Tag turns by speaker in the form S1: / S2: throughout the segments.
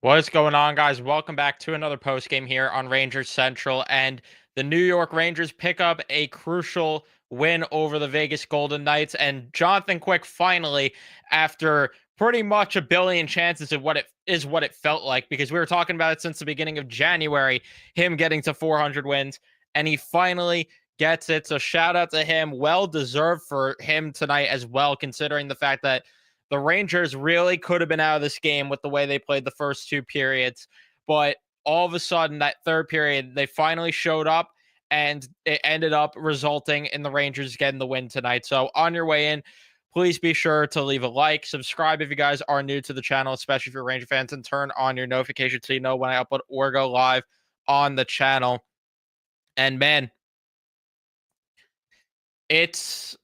S1: What's going on, guys? Welcome back to another post game here on Rangers Central. And the New York Rangers pick up a crucial win over the Vegas Golden Knights. And Jonathan Quick finally, after pretty much a billion chances of what it felt like, because we were talking about it since the beginning of January, him getting to 400 wins, and he finally gets it. So shout out to him. Well deserved for him tonight as well, considering the fact that the Rangers really could have been out of this game with the way they played the first two periods. But all of a sudden, that third period, they finally showed up, and it ended up resulting in the Rangers getting the win tonight. So on your way in, please be sure to leave a like, subscribe if you guys are new to the channel, especially if you're Ranger fans, and turn on your notifications so you know when I upload or go live on the channel. And man, it's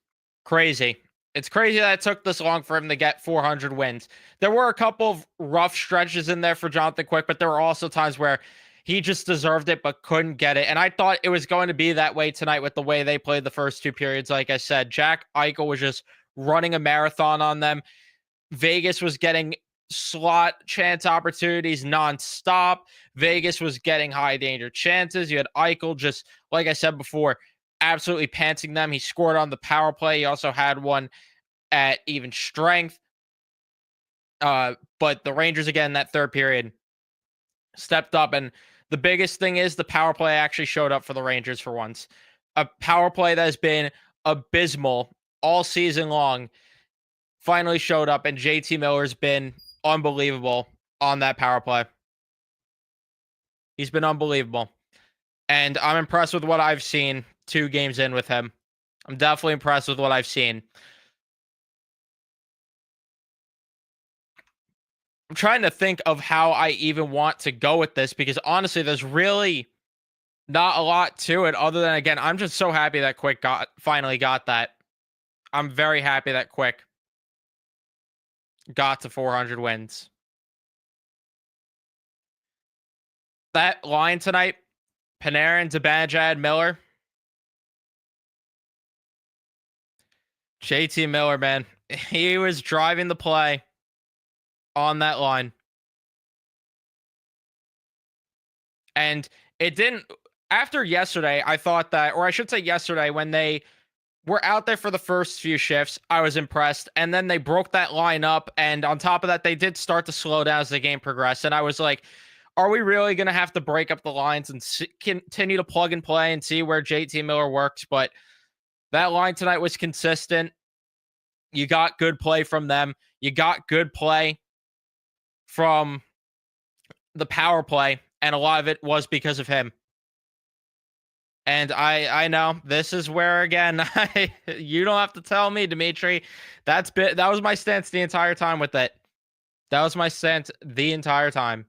S1: crazy. It's crazy that it took this long for him to get 400 wins. There were a couple of rough stretches in there for Jonathan Quick, but there were also times where he just deserved it but couldn't get it. And I thought it was going to be that way tonight with the way they played the first two periods. Like I said, Jack Eichel was just running a marathon on them. Vegas was getting slot chance opportunities nonstop. Vegas was getting high danger chances. You had Eichel just, like I said before, absolutely pantsing them. He scored on the power play. He also had one at even strength. But the Rangers, again, that third period stepped up. And the biggest thing is the power play actually showed up for the Rangers for once. A power play that has been abysmal all season long finally showed up, and JT Miller's been unbelievable on that power play. He's been unbelievable. And I'm impressed with what I've seen 2 games in with him. I'm definitely impressed with what I've seen. I'm trying to think of how I even want to go with this, because honestly, there's really not a lot to it other than, again, I'm just so happy that Quick finally got that. I'm very happy that Quick got to 400 wins. That line tonight, Panarin, Zibanejad, Miller. JT Miller, man, he was driving the play on that line. And it didn't, after yesterday, I thought that, or I should say yesterday, when they were out there for the first few shifts, I was impressed. And then they broke that line up. And on top of that, they did start to slow down as the game progressed. And I was like, are we really going to have to break up the lines and continue to plug and play and see where JT Miller works? But that line tonight was consistent. You got good play from them. You got good play from the power play, and a lot of it was because of him. And I know this is where, again, you don't have to tell me, Dimitri. That was my stance the entire time with it. That was my stance the entire time.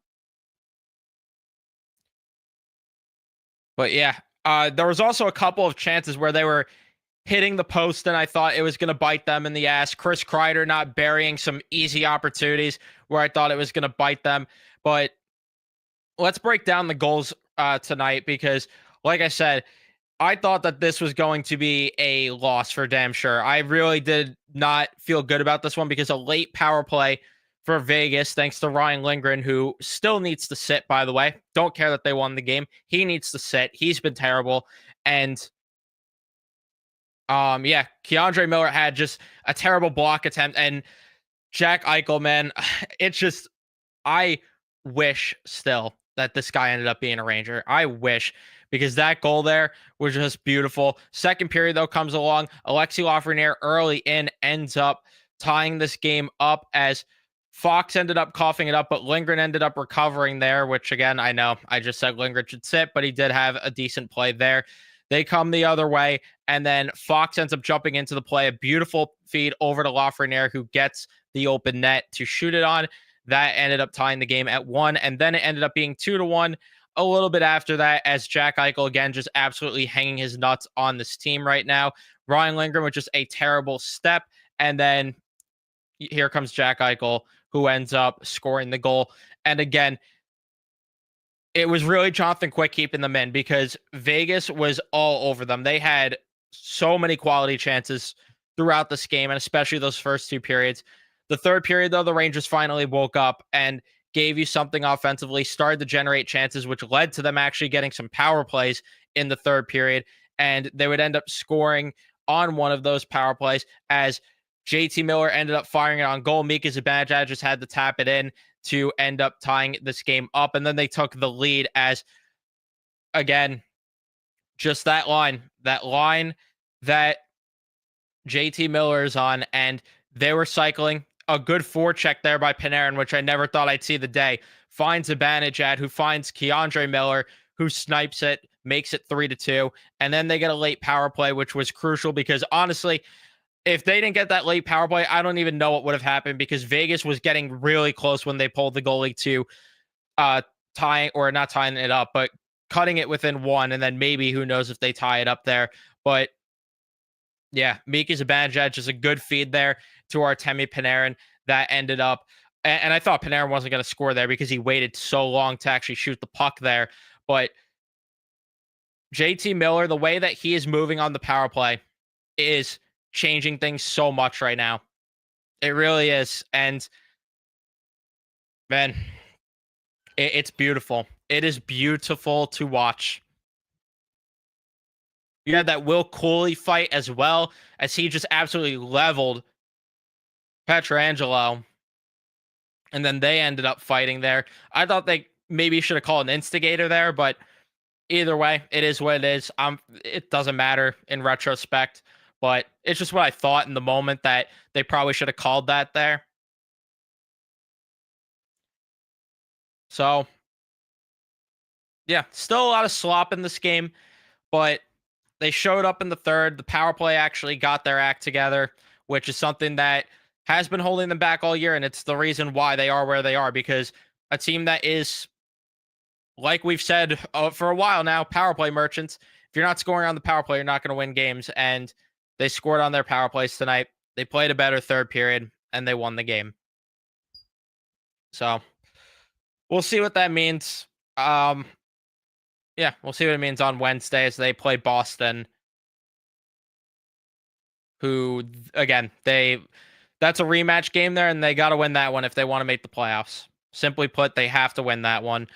S1: But yeah, there was also a couple of chances where they were hitting the post, and I thought it was going to bite them in the ass. Chris Kreider not burying some easy opportunities where I thought it was going to bite them. But let's break down the goals tonight, because, like I said, I thought that this was going to be a loss for damn sure. I really did not feel good about this one, because a late power play for Vegas, thanks to Ryan Lindgren, who still needs to sit, by the way. Don't care that they won the game. He needs to sit. He's been terrible. And yeah, Keandre Miller had just a terrible block attempt, and Jack Eichel, man, it's just, I wish still that this guy ended up being a Ranger. I wish, because that goal there was just beautiful. Second period, though, comes along. Alexi Lafreniere early in ends up tying this game up, as Fox ended up coughing it up, but Lindgren ended up recovering there, which, again, I know I just said Lindgren should sit, but he did have a decent play there. They come the other way, and then Fox ends up jumping into the play. A beautiful feed over to Lafreniere, who gets the open net to shoot it on. That ended up tying the game at 1, and then it ended up being 2-1 a little bit after that, as Jack Eichel, again, just absolutely hanging his nuts on this team right now. Ryan Lindgren with just a terrible step, and then here comes Jack Eichel, who ends up scoring the goal. And again, it was really Jonathan Quick keeping them in, because Vegas was all over them. They had so many quality chances throughout this game, and especially those first two periods. The third period, though, the Rangers finally woke up, and gave you something offensively, started to generate chances, which led to them actually getting some power plays in the third period. And they would end up scoring on one of those power plays as JT Miller ended up firing it on goal. Mika Zibanejad just had to tap it in to end up tying this game up. And then they took the lead as, again, just that line that JT Miller is on, and they were cycling. A good forecheck there by Panarin, which I never thought I'd see the day. Finds Zibanejad, who finds Keandre Miller, who snipes it, makes it 3-2. And then they get a late power play, which was crucial because honestly, if they didn't get that late power play, I don't even know what would have happened because Vegas was getting really close when they pulled the goalie to uh tying or not tying it up, but cutting it within one, and then maybe who knows if they tie it up there. But yeah, Mika Zibanejad, just a good feed there to Artemi Panarin that ended up. And I thought Panarin wasn't going to score there because he waited so long to actually shoot the puck there. But JT Miller, the way that he is moving on the power play is changing things so much right now. It really is. And man, it's beautiful. It is beautiful to watch. You had that Will Cooley fight as well, as he just absolutely leveled Petrangelo. And then they ended up fighting there. I thought they maybe should have called an instigator there, but either way, it is what it is. It doesn't matter in retrospect, but it's just what I thought in the moment that they probably should have called that there. So, yeah, still a lot of slop in this game, but they showed up in the third. The power play actually got their act together, which is something that has been holding them back all year, and it's the reason why they are where they are, because a team that is, like we've said for a while now, power play merchants. If you're not scoring on the power play, you're not going to win games. And they scored on their power plays tonight. They played a better third period, and they won the game. So we'll see what that means. Yeah, we'll see what it means on Wednesday as they play Boston, who again, that's a rematch game there, and they got to win that one if they want to make the playoffs. Simply put, they have to win that one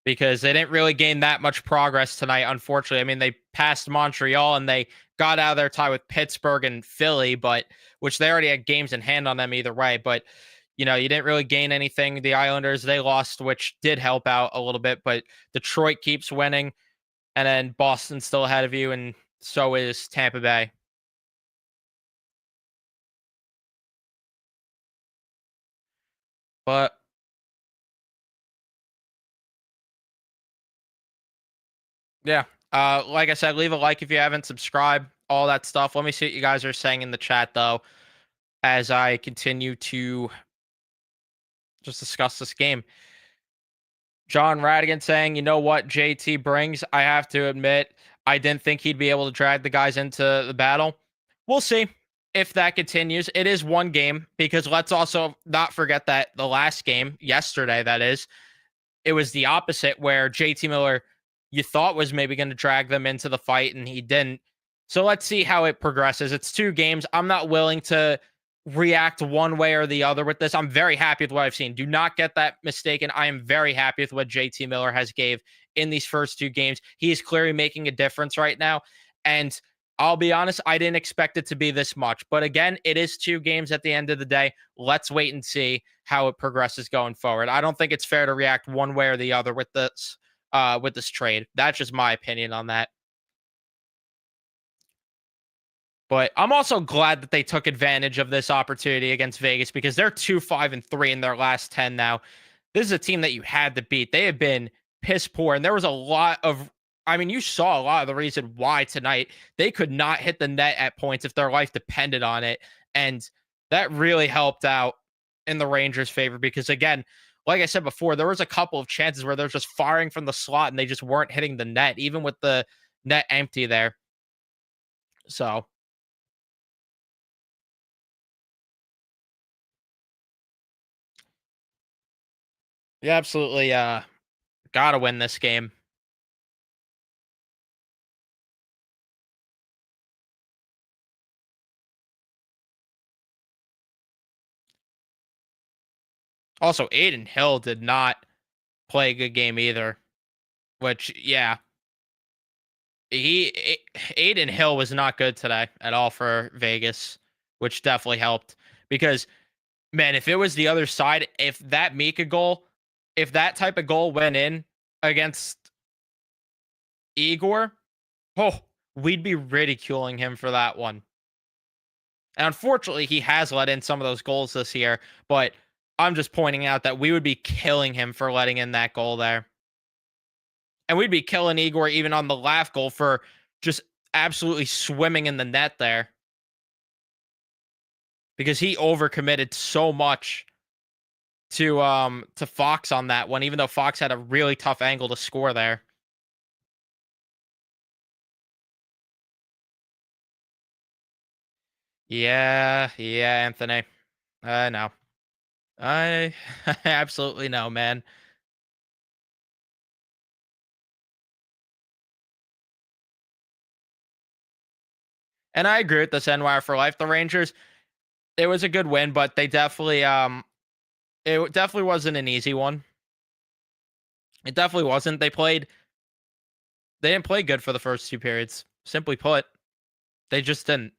S1: because they didn't really gain that much progress tonight, unfortunately. I mean, they passed Montreal and they got out of their tie with Pittsburgh and Philly, but which they already had games in hand on them either way. But you know, you didn't really gain anything. The Islanders, they lost, which did help out a little bit, but Detroit keeps winning, and then Boston's still ahead of you, and so is Tampa Bay. But yeah, like I said, leave a like if you haven't subscribed, all that stuff. Let me see what you guys are saying in the chat though, as I continue to just discuss this game. John Radigan saying, you know what JT brings? I have to admit, I didn't think he'd be able to drag the guys into the battle. We'll see if that continues. It is one game because let's also not forget that the last game, yesterday, that is, it was the opposite where JT Miller, you thought was maybe going to drag them into the fight and he didn't. So let's see how it progresses. It's 2 games. I'm not willing to react one way or the other with this. I'm very happy with what I've seen. Do not get that mistaken. I am very happy with what JT Miller has gave in these first 2 games. He is clearly making a difference right now. And I'll be honest, I didn't expect it to be this much. But again, it is 2 games at the end of the day. Let's wait and see how it progresses going forward. I don't think it's fair to react one way or the other with this trade. That's just my opinion on that. But I'm also glad that they took advantage of this opportunity against Vegas because they're 2-5-3 in their last 10 now. This is a team that you had to beat. They have been piss poor, and there was a lot of, I mean, you saw a lot of the reason why tonight they could not hit the net at points if their life depended on it. And that really helped out in the Rangers' favor because, again, like I said before, there was a couple of chances where they're just firing from the slot and they just weren't hitting the net, even with the net empty there. So, you absolutely got to win this game. Also, Aiden Hill did not play a good game either. Which, yeah, Aiden Hill was not good today at all for Vegas, which definitely helped because man, if it was the other side, if that Mika goal, if that type of goal went in against Igor, oh, we'd be ridiculing him for that one. And unfortunately, he has let in some of those goals this year, but I'm just pointing out that we would be killing him for letting in that goal there. And we'd be killing Igor even on the last goal for just absolutely swimming in the net there because he overcommitted so much to Fox on that one, even though Fox had a really tough angle to score there. Yeah, Anthony. I know. I absolutely know, man. And I agree with this NYR for life. The Rangers, it was a good win, but they definitely it definitely wasn't an easy one. It definitely wasn't. They didn't play good for the first two periods. Simply put, they just didn't.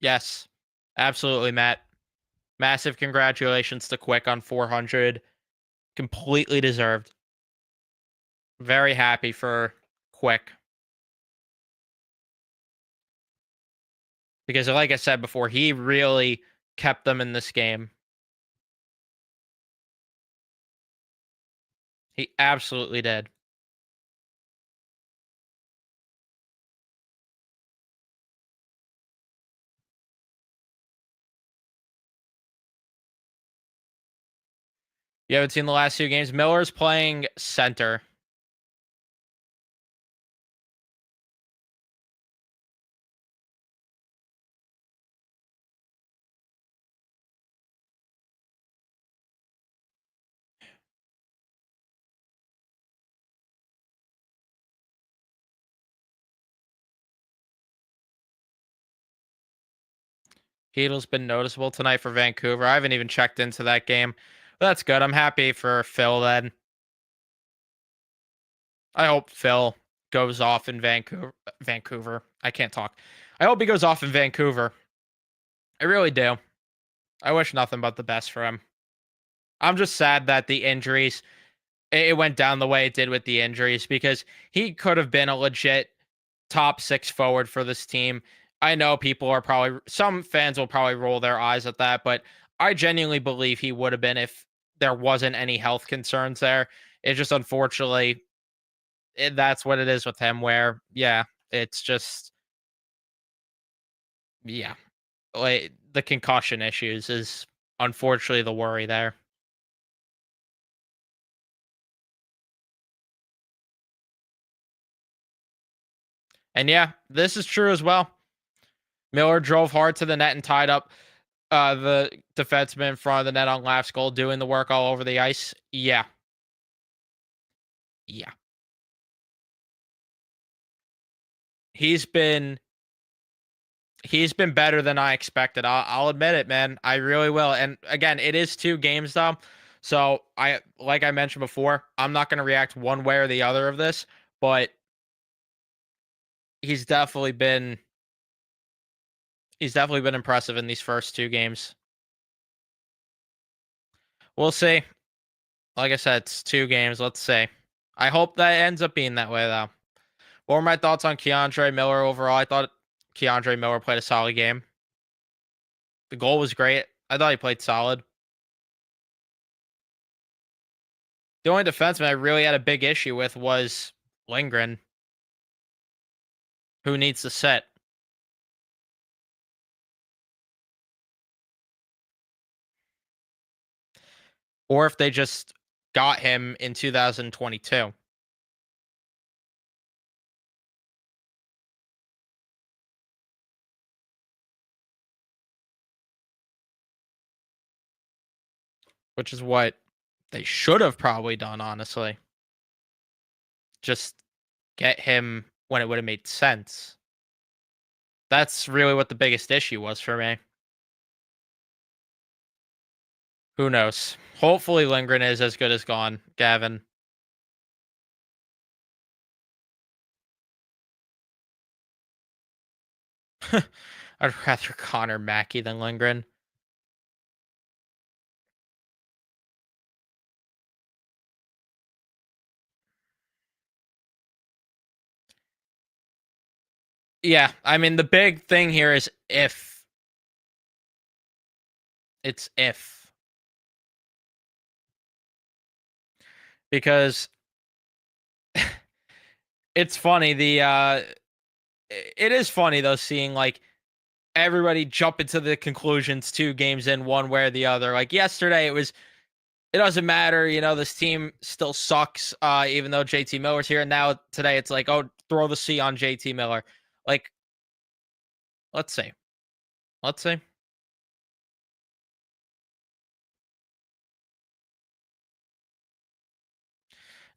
S1: Yes. Absolutely, Matt. Massive congratulations to Quick on 400. Completely deserved. Very happy for Quick because like I said before, he really kept them in this game. He absolutely did. You haven't seen the last two games. Miller's playing center, Heedle's been noticeable tonight for Vancouver. I haven't even checked into that game. But that's good. I'm happy for Phil then. I hope Phil goes off in Vancouver. I can't talk. I hope he goes off in Vancouver. I really do. I wish nothing but the best for him. I'm just sad that the injuries it went down the way it did with the injuries because he could have been a legit top six forward for this team. I know people are probably some fans will probably roll their eyes at that, but I genuinely believe he would have been if there wasn't any health concerns there. It just unfortunately that's what it is with him. Where yeah, it's just yeah, like the concussion issues is unfortunately the worry there. And yeah, this is true as well. Miller drove hard to the net and tied up the defenseman in front of the net on last goal, doing the work all over the ice. Yeah, yeah. He's been he's been better than I expected. I'll admit it, man. I really will. And again, it is two games though. So I like I mentioned before, I'm not going to react one way or the other of this, but he's definitely been he's definitely been impressive in these first two games. We'll see. Like I said, it's two games. Let's see. I hope that ends up being that way though. What were my thoughts on Keandre Miller overall? I thought Keandre Miller played a solid game. The goal was great. I thought he played solid. The only defenseman I really had a big issue with was Lindgren, who needs to sit. Or if they just got him in 2022, which is what they should have probably done, honestly. just get him when it would have made sense. That's really what the biggest issue was for me. Who knows? Hopefully Lindgren is as good as gone, Gavin. I'd rather Connor Mackey than Lindgren. Yeah, I mean the big thing here is if. It's if, because it's funny it is funny though seeing like everybody jump into the conclusions 2 games in one way or the other. Like yesterday it doesn't matter, this team still sucks even though JT Miller's here, and now today it's like, oh, throw the C on JT Miller. Like, let's see. Let's see.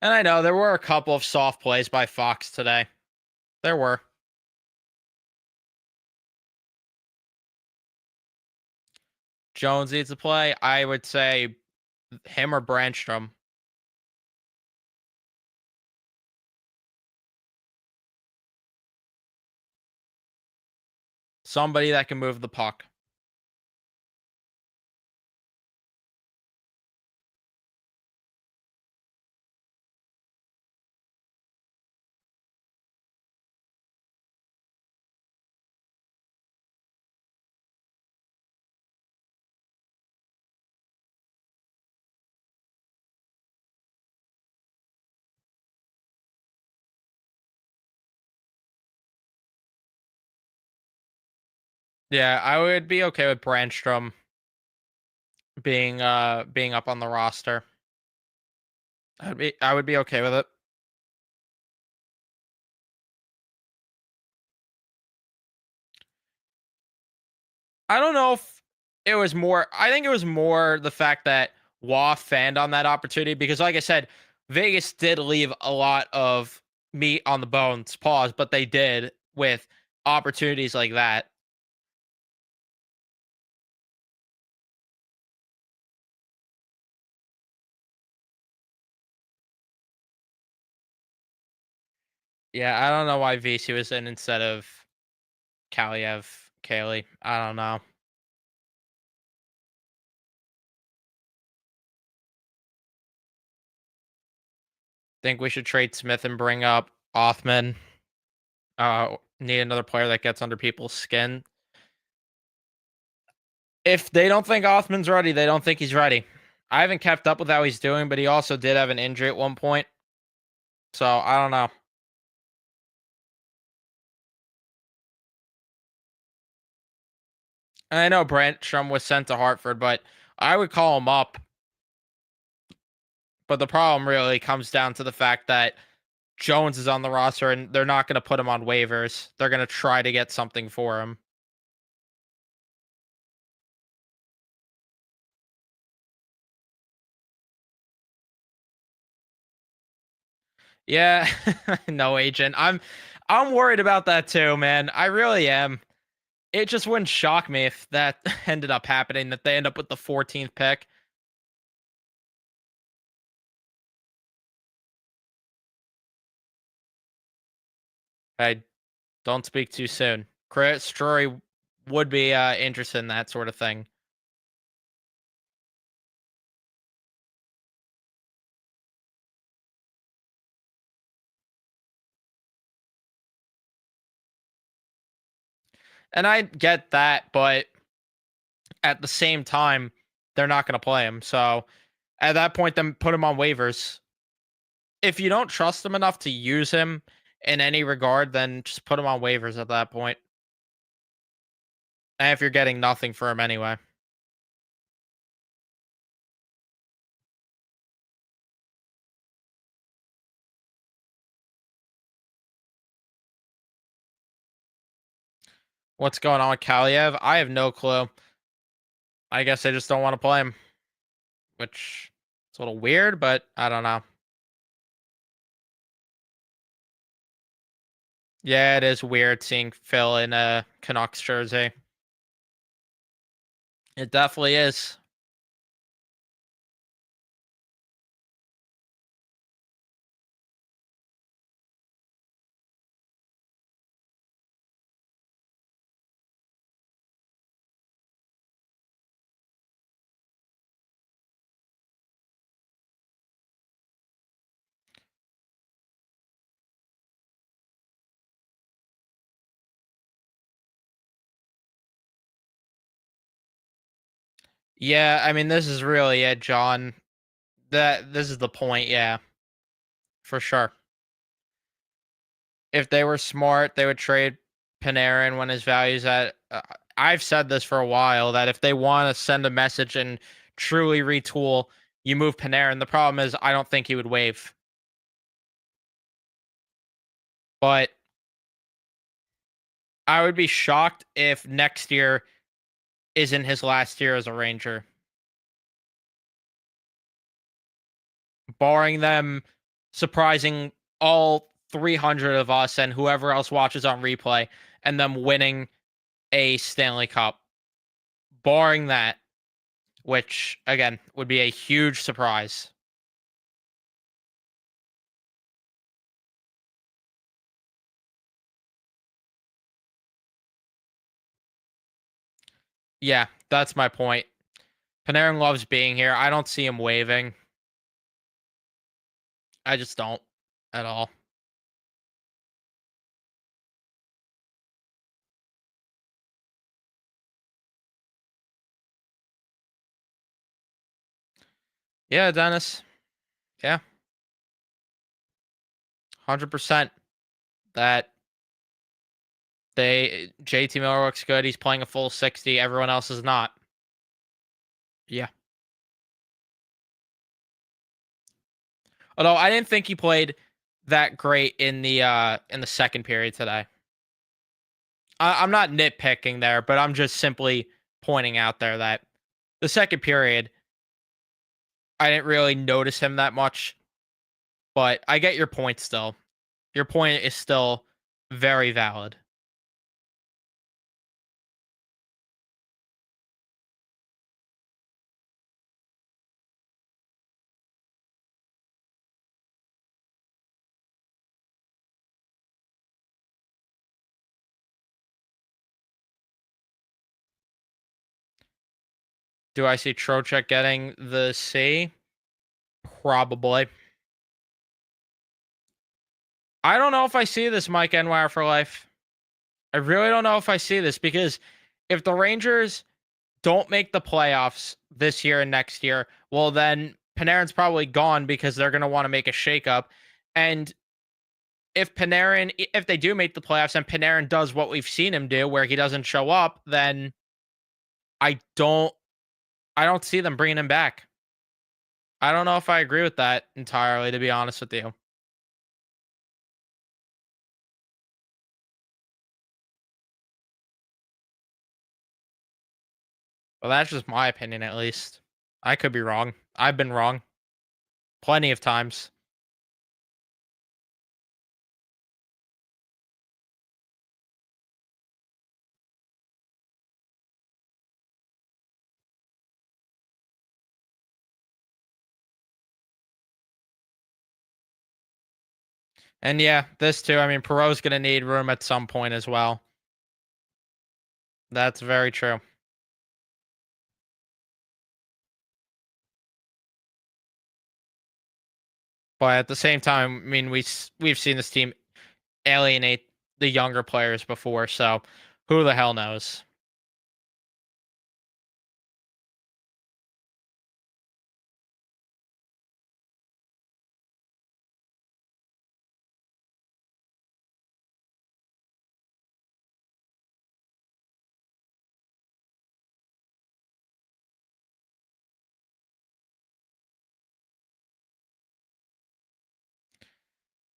S1: And I know there were a couple of soft plays by Fox today. There were. Jones needs to play. I would say him or Brandstrom. Somebody that can move the puck. Yeah, I would be okay with Brandstrom being up on the roster. I would be okay with it. I don't know if it was more. I think it was more the fact that Waugh fanned on that opportunity because, like I said, Vegas did leave a lot of meat on the bones. Pause, but they did with opportunities like that. Yeah, I don't know why VC was in instead of Kaliev, Kaylee. I don't know. Think we should trade Smith and bring up Othman. Need another player that gets under people's skin. If they don't think Othman's ready, they don't think he's ready. I haven't kept up with how he's doing, but he also did have an injury at one point. So I don't know. And I know Brandstrom was sent to Hartford, but I would call him up. But the problem really comes down to the fact that Jones is on the roster and they're not going to put him on waivers. They're going to try to get something for him. Yeah, no agent. I'm worried about that too, man. I really am. It just wouldn't shock me if that ended up happening, that they end up with the 14th pick. I don't speak too soon. Chris Drury would be interested in that sort of thing. And I get that, but at the same time, they're not going to play him. So at that point, then put him on waivers. If you don't trust him enough to use him in any regard, then just put him on waivers at that point. And if you're getting nothing for him anyway. What's going on with Kaliev? I have no clue. I guess I just don't want to play him, which is a little weird, but I don't know. Yeah, it is weird seeing Phil in a Canucks jersey. It definitely is. Yeah, I mean, this is really it, John. That this is the point. Yeah, for sure. If they were smart, they would trade Panarin when his value's at. I've said this for a while that if they want to send a message and truly retool, you move Panarin. The problem is, I don't think he would waive. But I would be shocked if next year isn't his last year as a Ranger, barring them surprising all 300 of us and whoever else watches on replay and them winning a Stanley Cup. Barring that, which again would be a huge surprise. Yeah, that's my point. Panarin loves being here. I don't see him waving. I just don't at all. Yeah, Dennis. Yeah, 100%. That JT Miller looks good. He's playing a full 60. Everyone else is not. Yeah. Although I didn't think he played that great in the second period today. I'm not nitpicking there, but I'm just simply pointing out there that the second period I didn't really notice him that much. But I get your point still. Your point is still very valid. Do I see Trocheck getting the C? Probably. I don't know if I see this Mike NYR for life. I really don't know if I see this because if the Rangers don't make the playoffs this year and next year, well, then Panarin's probably gone because they're going to want to make a shakeup. And if they do make the playoffs and Panarin does what we've seen him do, where he doesn't show up, then I don't, I don't see them bringing him back. I don't know if I agree with that entirely, to be honest with you. Well, that's just my opinion, at least. I could be wrong. I've been wrong plenty of times. And yeah, this too. I mean, Perot's going to need room at some point as well. That's very true. But at the same time, I mean, we've seen this team alienate the younger players before, so who the hell knows?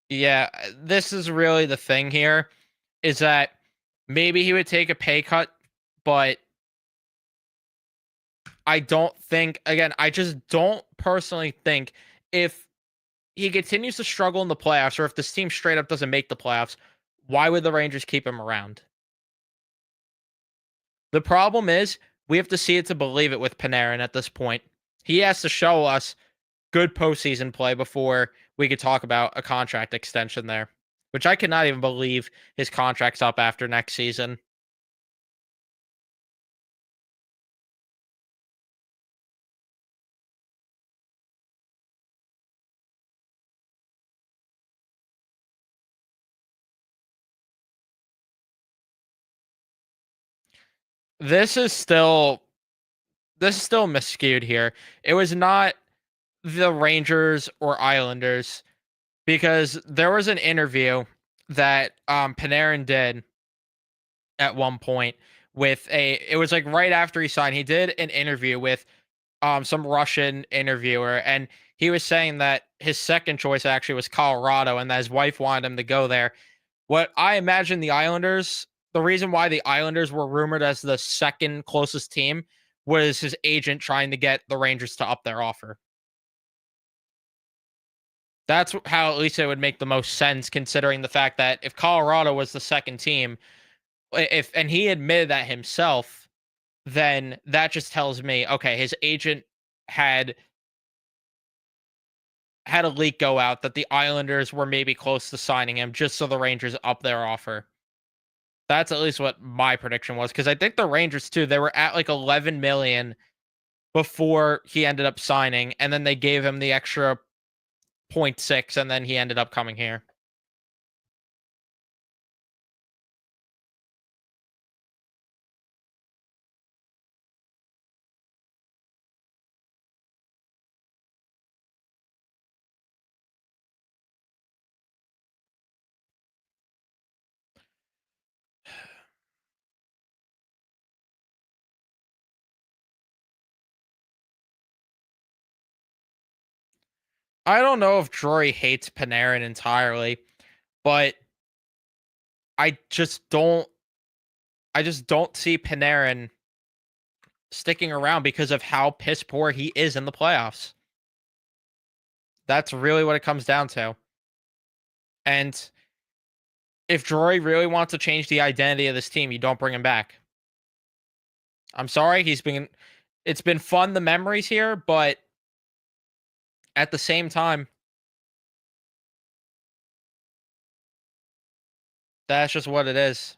S1: Yeah, this is really the thing here is that maybe he would take a pay cut, but I don't think, again, I just don't personally think if he continues to struggle in the playoffs or if this team straight up doesn't make the playoffs, Why would the Rangers keep him around? The problem is we have to see it to believe it with Panarin at this point. He has to show us good postseason play before we could talk about a contract extension there, which I cannot even believe his contract's up after next season. This is still miscued here. It was not the Rangers or Islanders because there was an interview that Panarin did at one point with it was like right after he signed. He did an interview with some Russian interviewer, and he was saying that his second choice actually was Colorado and that his wife wanted him to go there. What I imagine the reason why the Islanders were rumored as the second closest team was his agent trying to get the Rangers to up their offer. That's how at least it would make the most sense considering the fact that if Colorado was the second team, if and he admitted that himself, then that just tells me okay, his agent had had a leak go out that the Islanders were maybe close to signing him just so the Rangers up their offer. That's at least what my prediction was because I think the Rangers too, they were at like 11 million before he ended up signing and then they gave him the extra point 0.6 and then he ended up coming here. I don't know if Drury hates Panarin entirely, but I just don't I just don't see Panarin sticking around because of how piss poor he is in the playoffs. That's really what it comes down to. And if Drury really wants to change the identity of this team, you don't bring him back. I'm sorry, it's been fun the memories here, but at the same time, that's just what it is.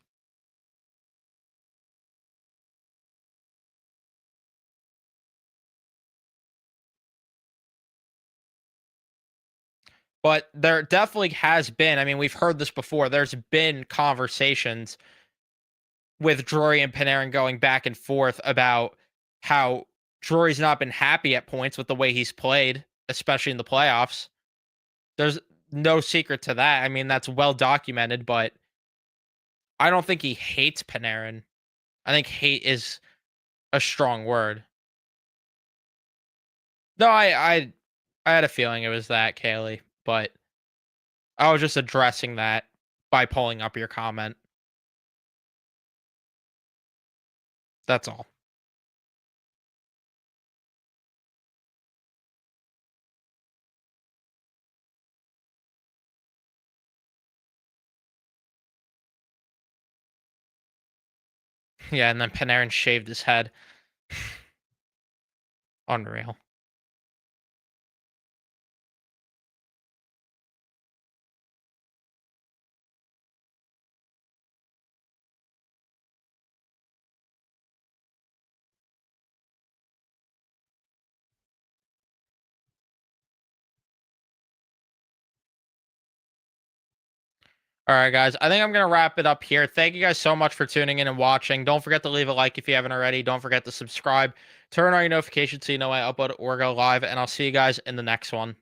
S1: But there definitely has been, I mean, we've heard this before. There's been conversations with Drury and Panarin going back and forth about how Drury's not been happy at points with the way he's played, especially in the playoffs. There's no secret to that. I mean, that's well documented, but I don't think he hates Panarin. I think hate is a strong word. No, I had a feeling it was that, Kaylee, but I was just addressing that by pulling up your comment. That's all. Yeah, and then Panarin shaved his head. Unreal. All right, guys. I think I'm going to wrap it up here. Thank you guys so much for tuning in and watching. Don't forget to leave a like if you haven't already. Don't forget to subscribe. Turn on your notifications so you know when I upload or go live. And I'll see you guys in the next one.